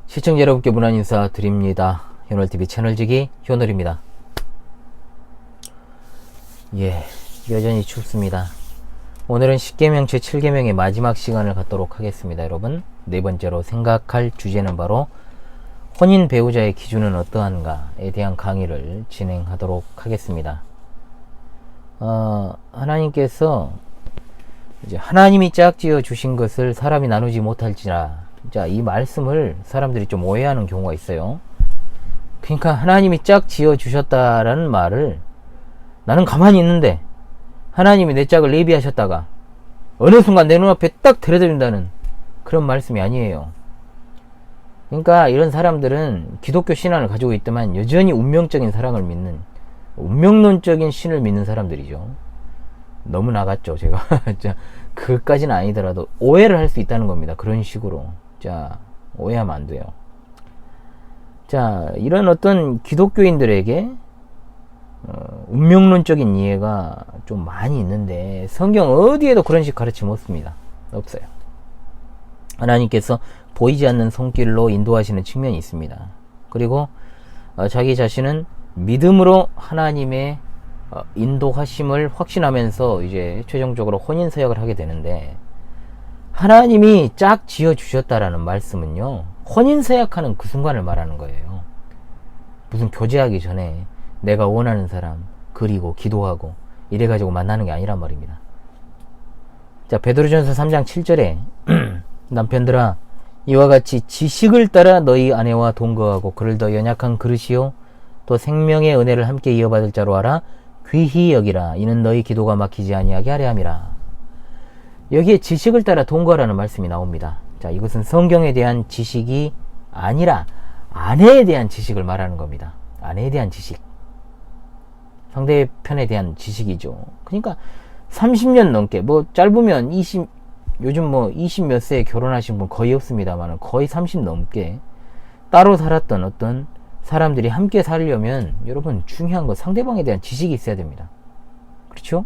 시청자 여러분께 문안 인사 드립니다. 현월TV 채널지기 현월입니다. 여전히 춥습니다. 오늘은 10계명 제 7계명의 마지막 시간을 갖도록 하겠습니다. 여러분, 네 번째로 생각할 주제는 바로 혼인 배우자의 기준은 어떠한가에 대한 강의를 진행하도록 하겠습니다. 하나님께서 이제 하나님이 짝지어 주신 것을 사람이 나누지 못할지라, 이 말씀을 사람들이 좀 오해하는 경우가 있어요. 그러니까 하나님이 짝지어 주셨다라는 말을 나는 가만히 있는데 하나님이 내 짝을 예비하셨다가 어느 순간 내 눈앞에 딱 데려다준다는 그런 말씀이 아니에요. 그러니까 이런 사람들은 기독교 신앙을 가지고 있지만 여전히 운명적인 사랑을 믿는, 운명론적인 신을 믿는 사람들이죠. 너무 나갔죠, 제가. 그것까지는 아니더라도 오해를 할 수 있다는 겁니다. 그런 식으로. 오해하면 안 돼요. 이런 어떤 기독교인들에게 운명론적인 이해가 좀 많이 있는데 성경 어디에도 그런 식 가르침 없습니다. 없어요. 하나님께서 보이지 않는 손길로 인도하시는 측면이 있습니다. 그리고 자기 자신은 믿음으로 하나님의 인도하심을 확신하면서 이제 최종적으로 혼인 서약을 하게 되는데, 하나님이 짝 지어 주셨다라는 말씀은요, 혼인 서약하는 그 순간을 말하는 거예요. 무슨 교제하기 전에 내가 원하는 사람 그리고 기도하고 이래가지고 만나는 게 아니란 말입니다. 베드로전서 3장 7절에 남편들아, 이와 같이 지식을 따라 너희 아내와 동거하고 그를 더 연약한 그릇이요 또 생명의 은혜를 함께 이어받을 자로 알아 귀히 여기라. 이는 너희 기도가 막히지 아니하게 하려 함이라. 여기에 지식을 따라 동거라는 말씀이 나옵니다. 이것은 성경에 대한 지식이 아니라 아내에 대한 지식을 말하는 겁니다. 아내에 대한 지식, 상대편에 대한 지식이죠. 그러니까 30년 넘게, 짧으면 20, 요즘 20 몇 세에 결혼하신 분 거의 없습니다만 거의 30 넘게 따로 살았던 어떤 사람들이 함께 살려면 여러분, 중요한 건 상대방에 대한 지식이 있어야 됩니다. 그렇죠?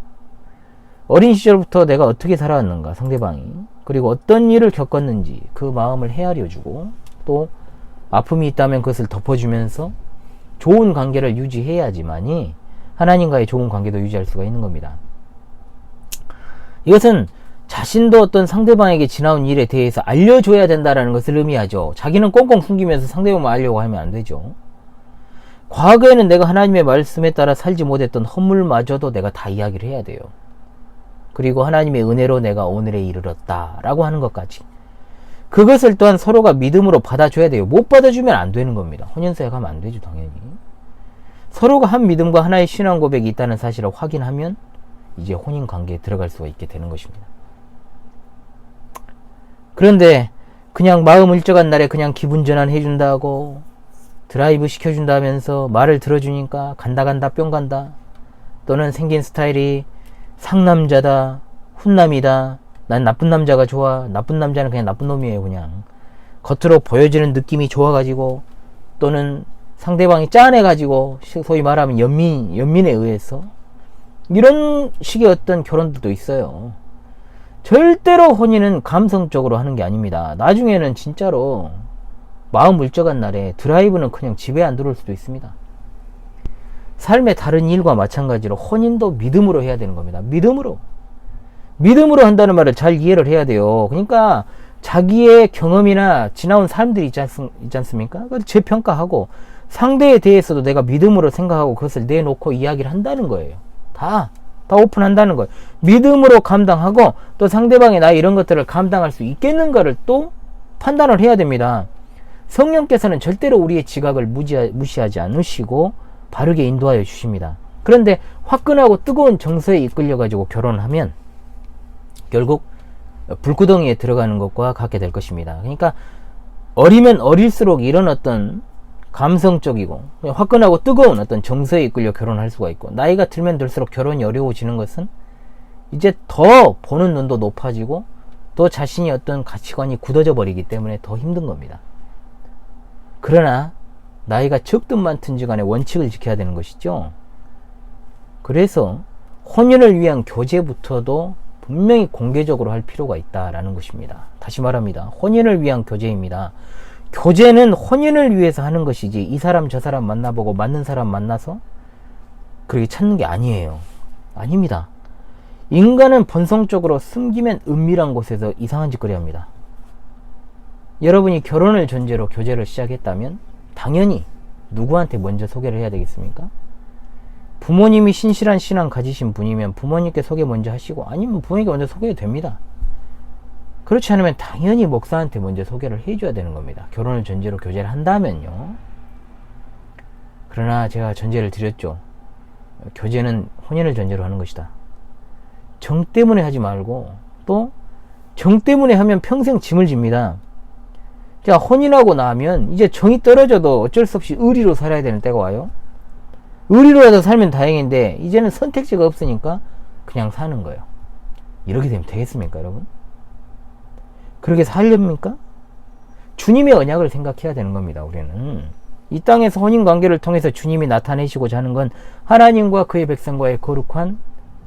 어린 시절부터 내가 어떻게 살아왔는가, 상대방이, 그리고 어떤 일을 겪었는지 그 마음을 헤아려주고, 또 아픔이 있다면 그것을 덮어주면서 좋은 관계를 유지해야지만이 하나님과의 좋은 관계도 유지할 수가 있는 겁니다. 이것은 자신도 어떤 상대방에게 지나온 일에 대해서 알려줘야 된다는 것을 의미하죠. 자기는 꽁꽁 숨기면서 상대방만 알려고 하면 안 되죠. 과거에는 내가 하나님의 말씀에 따라 살지 못했던 허물마저도 내가 다 이야기를 해야 돼요. 그리고 하나님의 은혜로 내가 오늘에 이르렀다 라고 하는 것까지, 그것을 또한 서로가 믿음으로 받아줘야 돼요. 못 받아주면 안 되는 겁니다. 혼인서약 하면 안 되죠, 당연히. 서로가 한 믿음과 하나의 신앙 고백이 있다는 사실을 확인하면 이제 혼인관계에 들어갈 수가 있게 되는 것입니다. 그런데 그냥 마음 일정한 날에 그냥 기분 전환 해준다고, 드라이브 시켜준다면서 말을 들어주니까 간다 뿅 간다, 또는 생긴 스타일이 상남자다, 훈남이다, 난 나쁜 남자가 좋아, 나쁜 남자는 그냥 나쁜 놈이에요, 그냥 겉으로 보여지는 느낌이 좋아가지고, 또는 상대방이 짠해가지고 소위 말하면 연민에 의해서 이런 식의 어떤 결혼들도 있어요. 절대로 혼인은 감성적으로 하는 게 아닙니다. 나중에는 진짜로 마음 물적한 날에 드라이브는 그냥 집에 안 들어올 수도 있습니다. 삶의 다른 일과 마찬가지로 혼인도 믿음으로 해야 되는 겁니다. 믿음으로 한다는 말을 잘 이해를 해야 돼요. 그러니까 자기의 경험이나 지나온 삶들이 있지 않습니까? 그걸 재평가하고 상대에 대해서도 내가 믿음으로 생각하고 그것을 내놓고 이야기를 한다는 거예요. 다 오픈한다는 거예요. 믿음으로 감당하고, 또 상대방이 나 이런 것들을 감당할 수 있겠는가를 또 판단을 해야 됩니다. 성령께서는 절대로 우리의 지각을 무시하지 않으시고 바르게 인도하여 주십니다. 그런데 화끈하고 뜨거운 정서에 이끌려가지고 결혼하면 결국 불구덩이에 들어가는 것과 같게 될 것입니다. 그러니까 어리면 어릴수록 이런 어떤 감성적이고 화끈하고 뜨거운 어떤 정서에 이끌려 결혼할 수가 있고, 나이가 들면 들수록 결혼이 어려워지는 것은 이제 더 보는 눈도 높아지고 또 자신이 어떤 가치관이 굳어져 버리기 때문에 더 힘든 겁니다. 그러나 나이가 적든 많든지 간에 원칙을 지켜야 되는 것이죠. 그래서 혼인을 위한 교제부터도 분명히 공개적으로 할 필요가 있다라는 것입니다. 다시 말합니다. 혼인을 위한 교제입니다. 교제는 혼인을 위해서 하는 것이지 이 사람 저 사람 만나보고 맞는 사람 만나서 그렇게 찾는 게 아니에요. 아닙니다. 인간은 본성적으로 숨기면 은밀한 곳에서 이상한 짓거리 합니다. 여러분이 결혼을 전제로 교제를 시작했다면 당연히 누구한테 먼저 소개를 해야 되겠습니까? 부모님이 신실한 신앙 가지신 분이면 부모님께 소개 먼저 하시고, 아니면 부모님께 먼저 소개해도 됩니다. 그렇지 않으면 당연히 목사한테 먼저 소개를 해줘야 되는 겁니다. 결혼을 전제로 교제를 한다면요. 그러나 제가 전제를 드렸죠. 교제는 혼인을 전제로 하는 것이다. 정 때문에 하지 말고, 또 정 때문에 하면 평생 짐을 집니다. 자, 혼인하고 나면 이제 정이 떨어져도 어쩔 수 없이 의리로 살아야 되는 때가 와요. 의리로라도 살면 다행인데 이제는 선택지가 없으니까 그냥 사는 거예요. 이렇게 되면 되겠습니까, 여러분? 그렇게 살렵니까? 주님의 언약을 생각해야 되는 겁니다. 우리는 이 땅에서 혼인관계를 통해서 주님이 나타내시고자 하는 건 하나님과 그의 백성과의 거룩한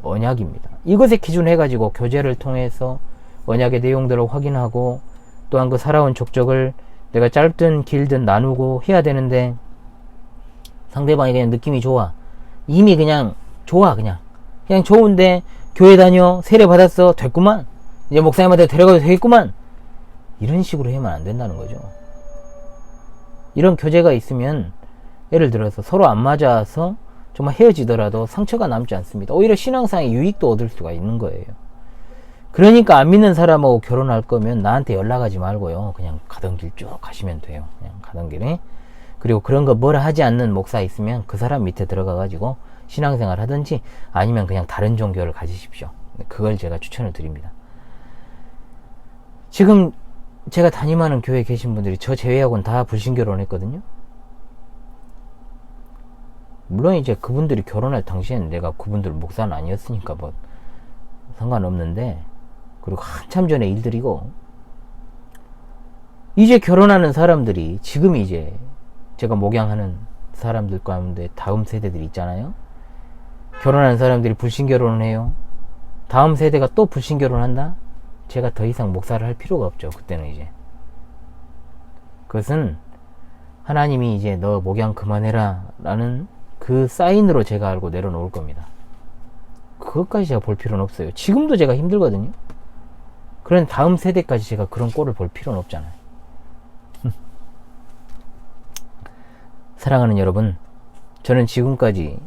언약입니다. 이것에 기준해가지고 교제를 통해서 언약의 내용들을 확인하고, 또한 그 살아온 족적을 내가 짧든 길든 나누고 해야 되는데, 상대방이 그냥 느낌이 좋아, 이미 그냥 좋아, 그냥 좋은데 교회 다녀, 세례 받았어, 됐구만, 이제 목사님한테 데려가도 되겠구만, 이런 식으로 하면 안 된다는 거죠. 이런 교제가 있으면 예를 들어서 서로 안 맞아서 정말 헤어지더라도 상처가 남지 않습니다. 오히려 신앙상의 유익도 얻을 수가 있는 거예요. 그러니까 안 믿는 사람하고 결혼할 거면 나한테 연락하지 말고요, 그냥 가던 길 쭉 가시면 돼요. 그냥 가던 길에. 그리고 그런 거 뭐라 하지 않는 목사 있으면 그 사람 밑에 들어가 가지고 신앙생활 하든지, 아니면 그냥 다른 종교를 가지십시오. 그걸 제가 추천을 드립니다. 지금 제가 담임하는 교회에 계신 분들이 저 제외하고는 다 불신결혼 했거든요. 물론 이제 그분들이 결혼할 당시에는 내가 그분들 목사는 아니었으니까 뭐 상관없는데, 그리고 한참 전에 일들이고, 이제 결혼하는 사람들이 지금 이제 제가 목양하는 사람들 가운데 다음 세대들이 있잖아요. 결혼하는 사람들이 불신결혼을 해요. 다음 세대가 또 불신결혼한다? 제가 더 이상 목사를 할 필요가 없죠. 그때는 이제 그것은 하나님이 이제 너 목양 그만해라 라는 그 사인으로 제가 알고 내려놓을 겁니다. 그것까지 제가 볼 필요는 없어요. 지금도 제가 힘들거든요. 그런 다음 세대까지 제가 그런 꼴을 볼 필요는 없잖아요. 사랑하는 여러분, 저는 지금까지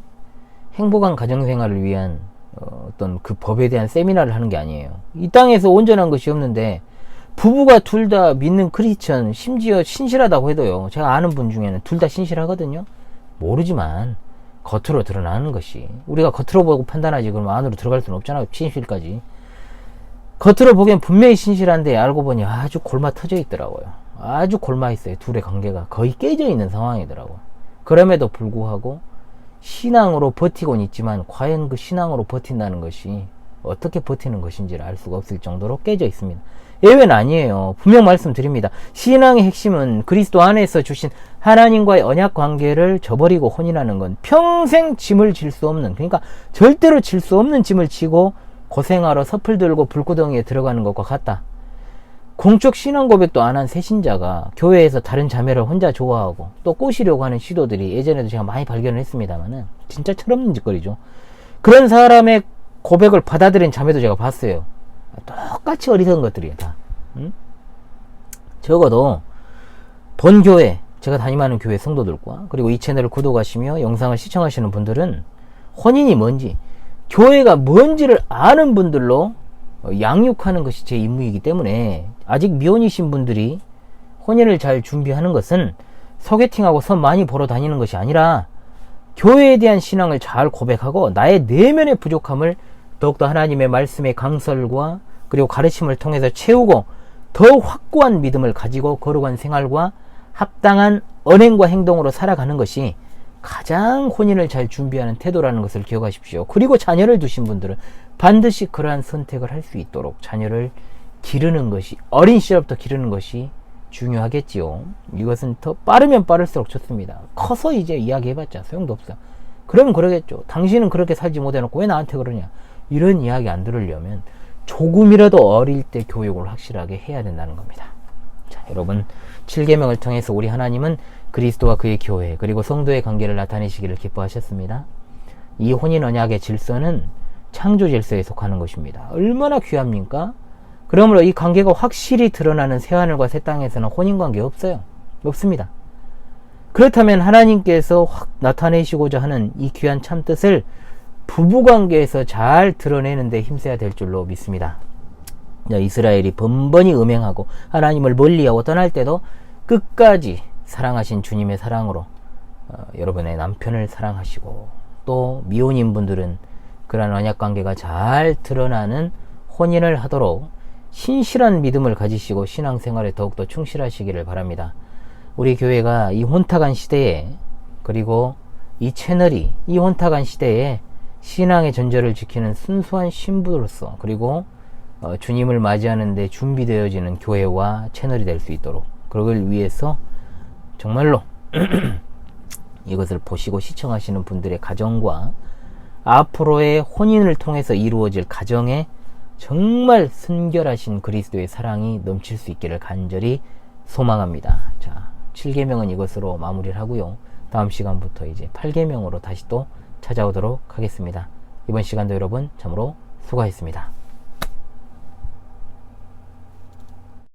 행복한 가정생활을 위한 어떤 그 법에 대한 세미나를 하는 게 아니에요. 이 땅에서 온전한 것이 없는데, 부부가 둘 다 믿는 크리스천, 심지어 신실하다고 해도요, 제가 아는 분 중에는 둘 다 신실하거든요. 모르지만 겉으로 드러나는 것이, 우리가 겉으로 보고 판단하지 그럼 안으로 들어갈 수는 없잖아요. 신실까지 겉으로 보기엔 분명히 신실한데 알고 보니 아주 골마 터져 있더라고요. 아주 골마 있어요. 둘의 관계가 거의 깨져 있는 상황이더라고요. 그럼에도 불구하고 신앙으로 버티곤 있지만 과연 그 신앙으로 버틴다는 것이 어떻게 버티는 것인지를 알 수가 없을 정도로 깨져 있습니다. 예외는 아니에요. 분명 말씀드립니다. 신앙의 핵심은 그리스도 안에서 주신 하나님과의 언약 관계를 저버리고 혼인하는 건 평생 짐을 질 수 없는, 그러니까 절대로 질 수 없는 짐을 지고 고생하러 섣을 들고 불구덩이에 들어가는 것과 같다. 공적 신앙 고백도 안 한 새신자가 교회에서 다른 자매를 혼자 좋아하고 또 꼬시려고 하는 시도들이 예전에도 제가 많이 발견을 했습니다만은 진짜 철없는 짓거리죠. 그런 사람의 고백을 받아들인 자매도 제가 봤어요. 똑같이 어리석은 것들이에요, 다. 응? 적어도 본교회, 제가 담임하는 교회 성도들과 그리고 이 채널을 구독하시며 영상을 시청하시는 분들은 혼인이 뭔지, 교회가 뭔지를 아는 분들로 양육하는 것이 제 임무이기 때문에, 아직 미혼이신 분들이 혼인을 잘 준비하는 것은 소개팅하고 선 많이 보러 다니는 것이 아니라 교회에 대한 신앙을 잘 고백하고 나의 내면의 부족함을 더욱더 하나님의 말씀의 강설과 그리고 가르침을 통해서 채우고 더 확고한 믿음을 가지고 거룩한 생활과 합당한 언행과 행동으로 살아가는 것이 가장 혼인을 잘 준비하는 태도라는 것을 기억하십시오. 그리고 자녀를 두신 분들은 반드시 그러한 선택을 할 수 있도록 자녀를 기르는 것이, 어린 시절부터 기르는 것이 중요하겠지요. 이것은 더 빠르면 빠를수록 좋습니다. 커서 이제 이야기해봤자 소용도 없어. 그러면 그러겠죠. 당신은 그렇게 살지 못해놓고 왜 나한테 그러냐, 이런 이야기 안 들으려면 조금이라도 어릴 때 교육을 확실하게 해야 된다는 겁니다. 자, 여러분 7계명을 통해서 우리 하나님은 그리스도와 그의 교회 그리고 성도의 관계를 나타내시기를 기뻐하셨습니다. 이 혼인 언약의 질서는 창조 질서에 속하는 것입니다. 얼마나 귀합니까? 그러므로 이 관계가 확실히 드러나는 새하늘과 새 땅에서는 혼인관계 없어요. 없습니다. 그렇다면 하나님께서 확 나타내시고자 하는 이 귀한 참뜻을 부부관계에서 잘 드러내는 데 힘써야 될 줄로 믿습니다. 이스라엘이 번번이 음행하고 하나님을 멀리하고 떠날 때도 끝까지 사랑하신 주님의 사랑으로 여러분의 남편을 사랑하시고, 또 미혼인 분들은 그러한 언약관계가 잘 드러나는 혼인을 하도록 신실한 믿음을 가지시고 신앙생활에 더욱더 충실하시기를 바랍니다. 우리 교회가 이 혼탁한 시대에, 그리고 이 채널이 이 혼탁한 시대에 신앙의 전절을 지키는 순수한 신부로서, 그리고 주님을 맞이하는 데 준비되어지는 교회와 채널이 될 수 있도록, 그걸 위해서 정말로 이것을 보시고 시청하시는 분들의 가정과 앞으로의 혼인을 통해서 이루어질 가정에 정말 순결하신 그리스도의 사랑이 넘칠 수 있기를 간절히 소망합니다. 자, 7계명은 이것으로 마무리를 하고요. 다음 시간부터 이제 8계명으로 다시 또 찾아오도록 하겠습니다. 이번 시간도 여러분 참으로 수고하셨습니다.